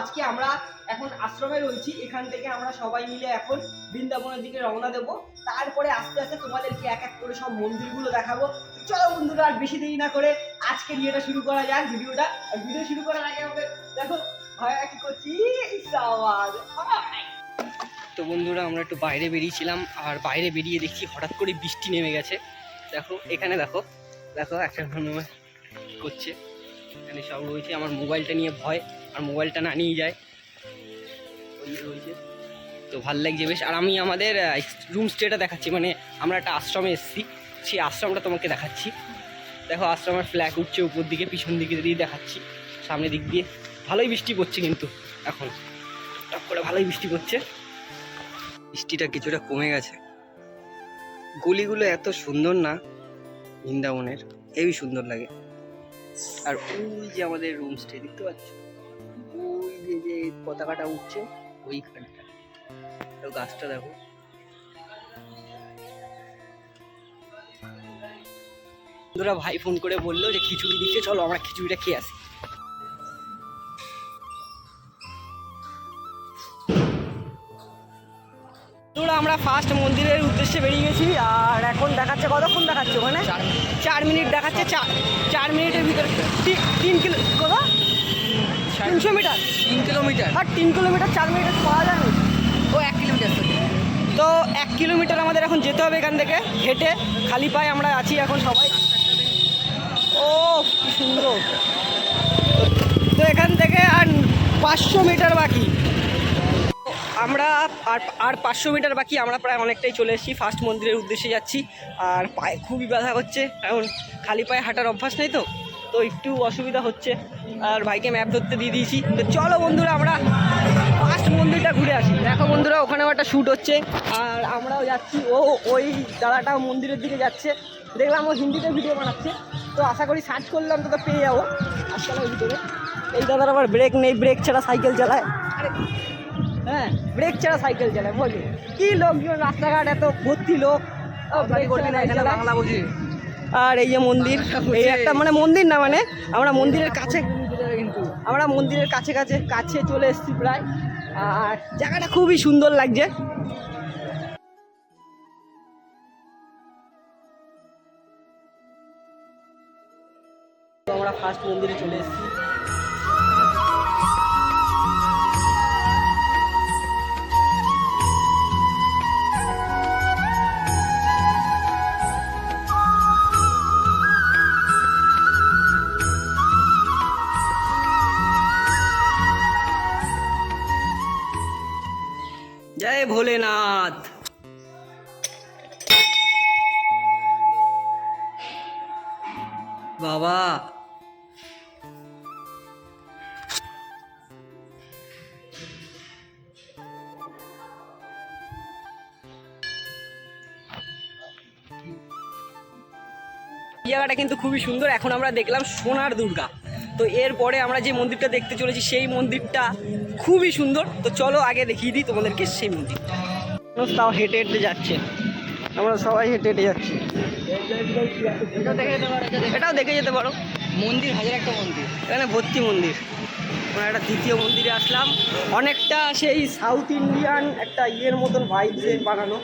আজকে আমরা এখন আশ্রমে রয়েছি, এখান থেকে আমরা সবাই মিলে এখন বৃন্দাবনের দিকে রওনা দেবো। তারপরে আস্তে আস্তে তোমাদেরকে এক এক করে সব মন্দিরগুলো দেখাবো। চলো বন্ধুরা, আর বেশি দেরি না করে আজকে ইয়েটা শুরু করা যাক, ভিডিওটা। আর ভিডিও শুরু করার আগে আমাকে দেখো ভাইয়া কি করছি। তো বন্ধুরা, আমরা একটু বাইরে বেরিয়েছিলাম, আর বাইরে বেরিয়ে দেখছি হঠাৎ করে বৃষ্টি নেমে গেছে। দেখো এখানে দেখো দেখো একটা করছে, এখানে সব রয়েছে। আমার মোবাইলটা নিয়ে ভয়, আর মোবাইলটা না নিয়ে যায়, ওই রয়েছে। তো ভাল লাগছে বেশ। আর আমি আমাদের রুম স্টেটা দেখাচ্ছি, মানে আমরা একটা আশ্রমে এসেছি, সেই আশ্রমটা তোমাকে দেখাচ্ছি। দেখো আশ্রমের ফ্ল্যাগ উঠছে উপর দিকে, পিছন দিকে দিয়ে দেখাচ্ছি, সামনের দিক দিয়ে। ভালোই বৃষ্টি পড়ছে কিন্তু এখন, টপ করে ভালোই বৃষ্টি পড়ছে। বৃষ্টিটা কিছুটা কমে গেছে। গলিগুলো এত সুন্দর না বৃন্দাবনের, হেবি সুন্দর লাগে। আর ওই যে আমাদের রুম স্টে দেখতে পাচ্ছ, ওই যে যে পতাকাটা উঠছে ওইখানটা, গাছটা দেখো। বন্ধুরা, ভাই ফোন করে বললো যে খিচুড়ি দিচ্ছে, চলো আমরা খিচুড়িটা খেয়ে আসি। আমরা ফার্স্ট মন্দিরের উদ্দেশ্যে বেরিয়ে গেছি, আর এখন দেখাচ্ছে কতক্ষণ দেখাচ্ছে ওখানে 4 মিনিট দেখাচ্ছে। 4 মিনিটের ভিতরে 3 কিলো, কোথা 300 মিটার 3 কিলোমিটার, আর 3 কিলোমিটার 4 মিনিটে পাওয়া যায় না। ও 1 কিলোমিটার, তো 1 কিলোমিটার আমাদের এখন যেতে হবে এখান থেকে হেঁটে, খালি পায়ে আমরা আছি এখন সবাই। ও কি সুন্দর। তো এখান থেকে আর 500 মিটার বাকি, আমরা আর 500 মিটার বাকি। আমরা প্রায় অনেকটাই চলে এসেছি, ফার্স্ট মন্দিরের উদ্দেশ্যে যাচ্ছি। আর পায়ে খুবই ব্যথা হচ্ছে, কারণ খালি পায়ে হাঁটার অভ্যাস নেই, তো একটু অসুবিধা হচ্ছে। আর ভাইকে ম্যাপ ধরতে দিয়ে দিয়েছি। তো চলো বন্ধুরা, আমরা ফার্স্ট মন্দিরটা ঘুরে আসি। দেখো বন্ধুরা, ওখানেও একটা শ্যুট হচ্ছে, আর আমরাও যাচ্ছি। ওই দাদাটাও মন্দিরের দিকে যাচ্ছে, দেখলাম ও হিন্দিতে ভিডিও বানাচ্ছে। তো আশা করি সার্চ করলাম তো পেয়ে যাবো আজকাল ভিতরে। এই দাদার আবার ব্রেক নেই, ব্রেক ছাড়া সাইকেল চালায়। হ্যাঁ, ব্রেক ছাড়া সাইকেল চালায়, বলি কি লোকজন, রাস্তাঘাট এত ভর্তি লোক, বাংলা বুঝি। আর এই যে মন্দির, এই একটা মানে মন্দির না, মানে আমরা মন্দিরের কাছে, কিন্তু আমরা মন্দিরের কাছে কাছে কাছে চলে এসেছি প্রায়। আর জায়গাটা খুবই সুন্দর লাগছে। আমরা ফার্স্ট মন্দিরে চলে এসেছি। জয় ভোলেনাথ। বাবা জায়গাটা কিন্তু খুবই সুন্দর। এখন আমরা দেখলাম সোনার দুর্গা, তো এরপরে আমরা যে মন্দিরটা দেখতে চলেছি সেই মন্দিরটা খুবই সুন্দর। তো চলো আগে দেখিয়ে দিই তোমাদেরকে সেই মন্দিরটা। তাও হেঁটে হেঁটে যাচ্ছে, আমরা সবাই হেঁটে হেঁটে যাচ্ছি। এটাও দেখে যেতে পারো, মন্দির হাজার একটা মন্দির, এখানে ভর্তি মন্দির। আমরা একটা দ্বিতীয় মন্দিরে আসলাম, অনেকটা সেই সাউথ ইন্ডিয়ান একটা ইয়ের মতন ভাইবসে বানানো।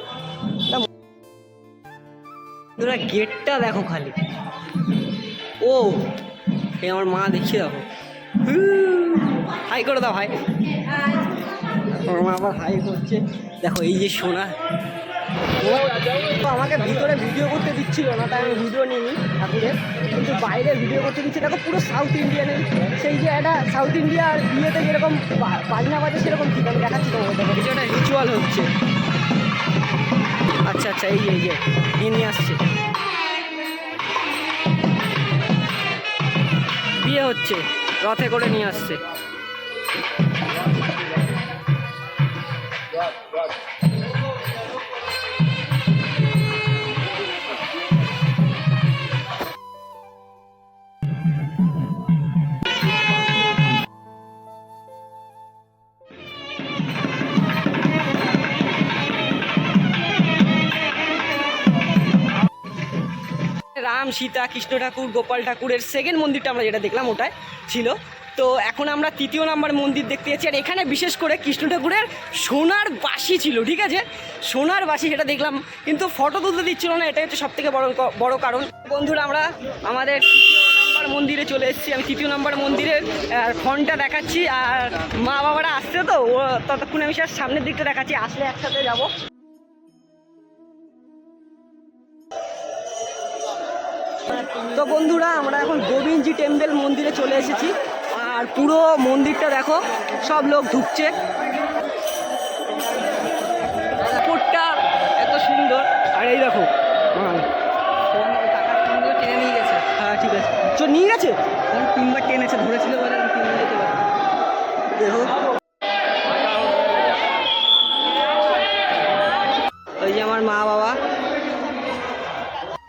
গেটটা দেখো খালি, ও এই আমার মা দেখিয়ে দেখো, হাই করে দাও, হাই। আমার মা আবার হাই করছে। দেখো এই যে সোনা, তো আমাকে ভিতরে ভিডিও করতে দিচ্ছিল না, তাই আমি ভিডিও নিইনি ঠাকুরের, কিন্তু বাইরে ভিডিও করতে দিচ্ছি। দেখো পুরো সাউথ ইন্ডিয়ানের, সেই যে একটা সাউথ ইন্ডিয়ার বিয়েতে যেরকম বাজনা বাজে সেরকম ঠিক আমি দেখাচ্ছি তোমাকে। দেখো কিছু একটা রিচুয়াল হচ্ছে। আচ্ছা আচ্ছা, এই যে নিয়ে আসছে, বিয়ে হচ্ছে, রথে করে নিয়ে আসছে। রাম, সীতা, কৃষ্ণ ঠাকুর, গোপাল ঠাকুরের সেকেন্ড মন্দিরটা আমরা যেটা দেখলাম ওটাই ছিল। তো এখন আমরা 3য় নাম্বার মন্দির দেখতে যাচ্ছি। আর এখানে বিশেষ করে কৃষ্ণ ঠাকুরের সোনার বাঁশি ছিল, ঠিক আছে, সোনার বাঁশি, সেটা দেখলাম, কিন্তু ফটো তুলতে দিচ্ছিল না, এটাই হচ্ছে সবথেকে বড় কারণ। বন্ধুরা আমরা আমাদের 3য় নাম্বার মন্দিরে চলে এসেছি। আমি 3য় নাম্বার মন্দিরের ফোনটা দেখাচ্ছি, আর মা বাবারা আসছে তো ও ততক্ষণ আমি স্যার সামনের দিকটা দেখাচ্ছি, আসলে একসাথে যাব। তো বন্ধুরা আমরা এখন গোবিন্দজি টেম্পল মন্দিরে চলে এসেছি, আর পুরো মন্দিরটা দেখো, সব লোক ঢুকছে। পুরটা এত সুন্দর, আর এই দেখো টেনে নিয়ে গেছে। হ্যাঁ ঠিক আছে, নিয়ে গেছে, 3বার টেনেছে, ধরেছিল বলে 3বার যেতে পারে। দেখো ওই যে আমার মা বাবা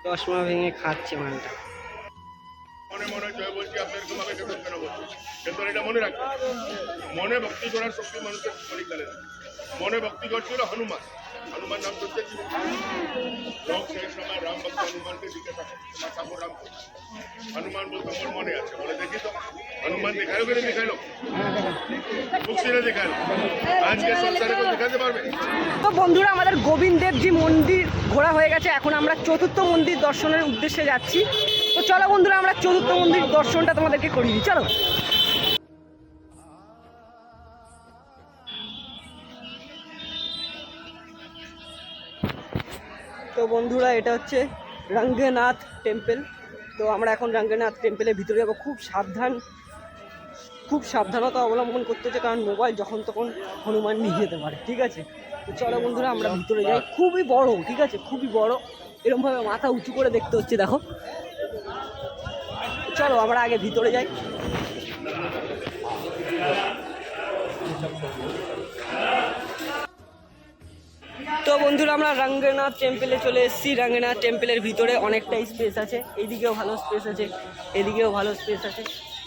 চশমা ভেঙে খাচ্ছে মানটা। মনে মনে জয় বলছি, আপনি এরকম ভাবে কেন বলছেন? কিন্তু এটা মনে রাখবেন, মনে ভক্তি করার শক্তি মানুষের শরীরে না। মনে ভক্তি করছিল হনুমান, হনুমান নাম করতে লোক সেই সময় রাম ভক্ত হনুমানকে জিজ্ঞাসা করে, তোমার ঠাকুর রাম কোথায়? হনুমান বলতো আমার মনে আছে। বলে দেখি তো, হনুমান দেখালো করে দেখালো, মুক্তিরে দেখালো, আজকে সংসারে কেউ দেখাতে পারবে? তো বন্ধুরা আমাদের গোবিন্দ দেবজি মন্দির ঘোরা হয়ে গেছে, এখন আমরা 4র্থ মন্দির দর্শনের উদ্দেশ্যে যাচ্ছি। তো চলো বন্ধুরা আমরা 4র্থ মন্দির দর্শনটা তোমাদেরকে করিয়ে দিই, চলো। তো বন্ধুরা এটা হচ্ছে রঙ্গনাথ টেম্পল। তো আমরা এখন রঙ্গনাথ টেম্পলের ভিতরে যাবো। খুব সাবধানতা অবলম্বন করতে হচ্ছে, কারণ মোবাইল যখন তখন হনুমান নিয়ে যেতে পারে, ঠিক আছে। তো চলো বন্ধুরা আমরা ভিতরে যাই। খুবই বড়, ঠিক আছে, খুবই বড়, এরকমভাবে মাথা উঁচু করে দেখতে হচ্ছে, দেখো। চলো আমরা আগে ভিতরে যাই। তো বন্ধুরা আমরা রঙ্গনাথ টেম্পলে চলে এসেছি। রঙ্গনাথ টেম্পলের ভিতরে অনেকটাই স্পেস আছে, এইদিকেও ভালো স্পেস আছে, এদিকেও ভালো স্পেস আছে,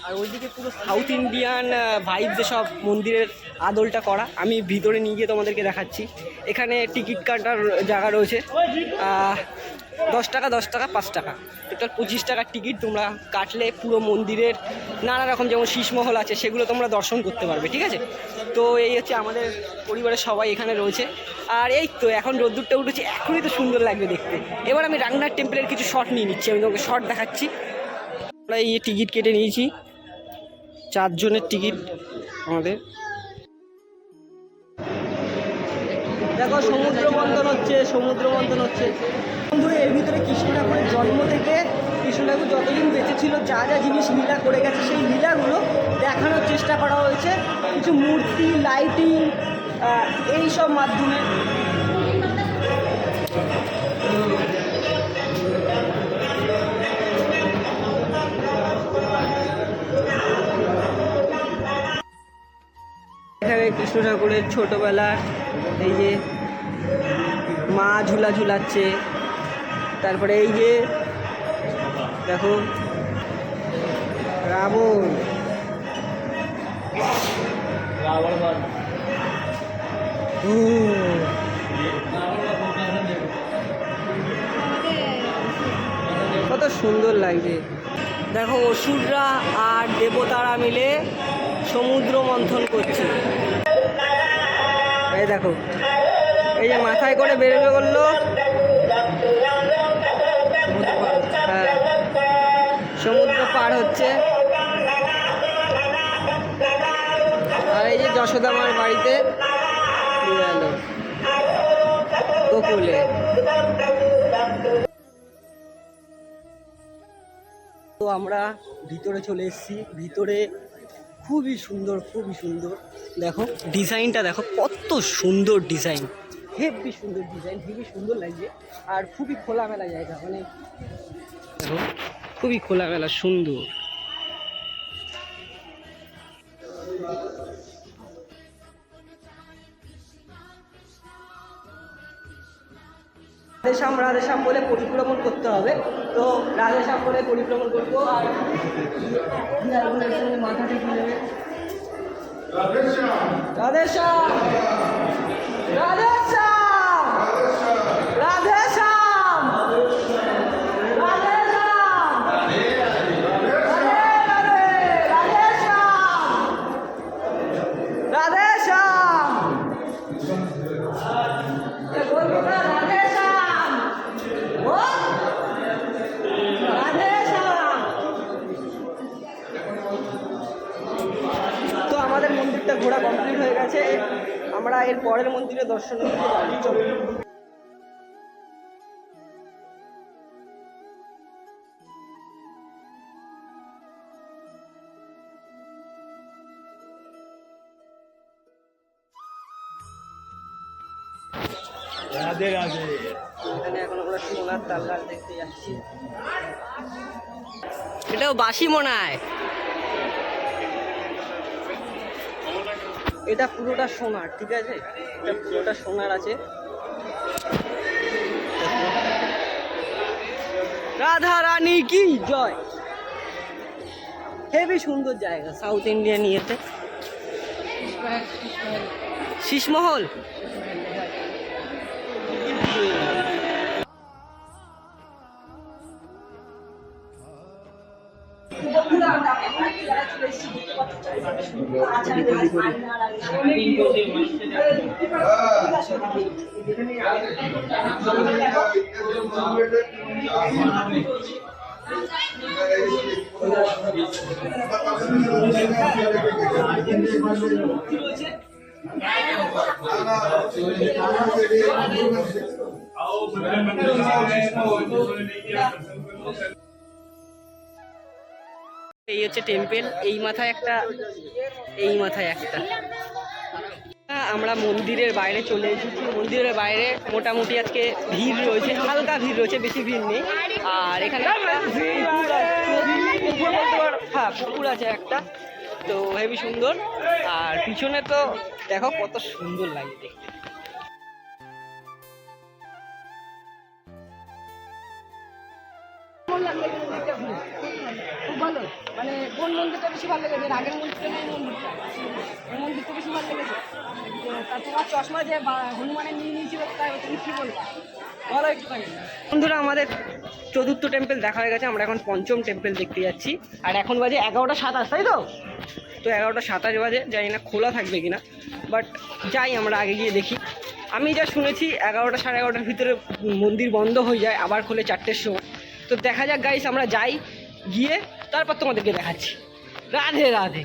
আর ওইদিকে পুরো সাউথ ইন্ডিয়ান ভাইব যেসব মন্দিরের আদলটা করা। আমি ভিতরে নিয়ে গিয়ে তোমাদেরকে দেখাচ্ছি। এখানে টিকিট কাটার জায়গা রয়েছে, 10 টাকা 10 টাকা 5 টাকা, টোটাল 25 টাকার টিকিট। তোমরা কাটলে পুরো মন্দিরের নানা রকম যেমন শীষমহল আছে সেগুলো তোমরা দর্শন করতে পারবে, ঠিক আছে। তো এই হচ্ছে আমাদের পরিবারের সবাই এখানে রয়েছে। আর এই তো এখন রোদ্দুরটা উঠেছে, এখনই তো সুন্দর লাগবে দেখতে। এবার আমি রঙ্গনাথ টেম্পলের কিছু শট নিয়ে নিচ্ছি, আমি তোমাকে শট দেখাচ্ছি। আমরা এই টিকিট কেটে নিয়েছি, 4 জনের টিকিট আমাদের। দেখো সমুদ্র মন্থন হচ্ছে। বন্ধুরা এর ভিতরে কৃষ্ণ ঠাকুরের জন্ম থেকে কৃষ্ণ ঠাকুর যতদিন বেঁচে ছিল যা যা জিনিস লীলা করে গেছে সেই লীলাগুলো দেখানোর চেষ্টা করা হয়েছে, কিছু মূর্তি, লাইটিং, এই সব মাধ্যমে। এখানে কৃষ্ণ ঠাকুরের ছোটোবেলার এই যে মা ঝুলা ঝুলাচ্ছে, তারপরে এই যে দেখো রাবণ, কত সুন্দর লাগছে। দেখো অসুররা আর দেবতারা মিলে সমুদ্র মন্থন করছে। এই দেখো, এই যে মাথায় করে বেরোবে বললো, হ্যাঁ সমুদ্র পার হচ্ছে। আর এই যে যশোদা মার বাড়িতে গেল গোকুলে। তো আমরা ভিতরে চলে এসেছি। ভিতরে খুবই সুন্দর, দেখো ডিজাইনটা দেখো, কত সুন্দর ডিজাইন, হেভি সুন্দর ডিজাইন, হেভি সুন্দর লাগছে। আর খুবই খোলামেলা জায়গা, মানে দেখো খুবই খোলামেলা সুন্দর। রাধেশ্যাম বলে পরিক্রমণ করতে হবে। তো রাধেশ্যাম বলে পরিক্রমণ করবো, আর মাথা টেকে নেবে। রাধেশ্যাম রাধেশ্যাম রাধেশ্যাম রাধেশ্যাম। ঘোরা কমপ্লিট হয়ে গেছে, আমরা এর পরের মন্দিরে দর্শন করতে যাচ্ছি। চলো। রাধে রাধে। এখানে এখন আমরা সোনার তালগাছ দেখতে যাচ্ছি। এটাও বাসি মনে হয়, এটা পুরোটা সোনার, ঠিক আছে, এটা পুরোটা সোনার আছে। রাধা রানী কি জয়। হেবি সুন্দর জায়গা, সাউথ ইন্ডিয়ান ইয়েতে। শীষমহল, এই হচ্ছে টেম্পেল। এই মাথায় একটা, এই মাথায় একটা। আমরা মন্দিরের বাইরে চলে এসেছি। মন্দিরের বাইরে মোটামুটি আজকে ভিড় রয়েছে, হালকা ভিড় রয়েছে, বেশি ভিড় নেই। আর এখানে হ্যাঁ পুকুর আছে একটা, তো হেবি সুন্দর। আর পিছনে তো দেখো কত সুন্দর লাগে দেখতে। খুব ভালো, মানে কোন মন্দিরটা বেশি ভালো লেগেছে? আগের মন্দিরটা না এই মন্দিরটা? এই মন্দিরটা বেশি ভালো লেগেছে। তা তোমার চশমা যে হনুমানের নিয়ে নিয়েছিল, তাই তুমি কী বলবা বলো একটুখানি। বন্ধুরা, আমাদের চতুর্থ টেম্পল দেখা হয়ে গেছে, আমরা এখন পঞ্চম টেম্পল দেখতে যাচ্ছি। আর এখন বাজে 11:27, তাই তো? তো 11:27 বাজে, জানি না খোলা থাকবে কিনা, বাট যাই আমরা আগে গিয়ে দেখি। আমি যা শুনেছি 11টা সাড়ে 11টার ভিতরে মন্দির বন্ধ হয়ে যায়, আবার খোলে 4টের সময়। তো দেখা যাক গাইস, আমরা যাই, গিয়ে তারপর তোমাদেরকে দেখাচ্ছি। রাধে রাধে।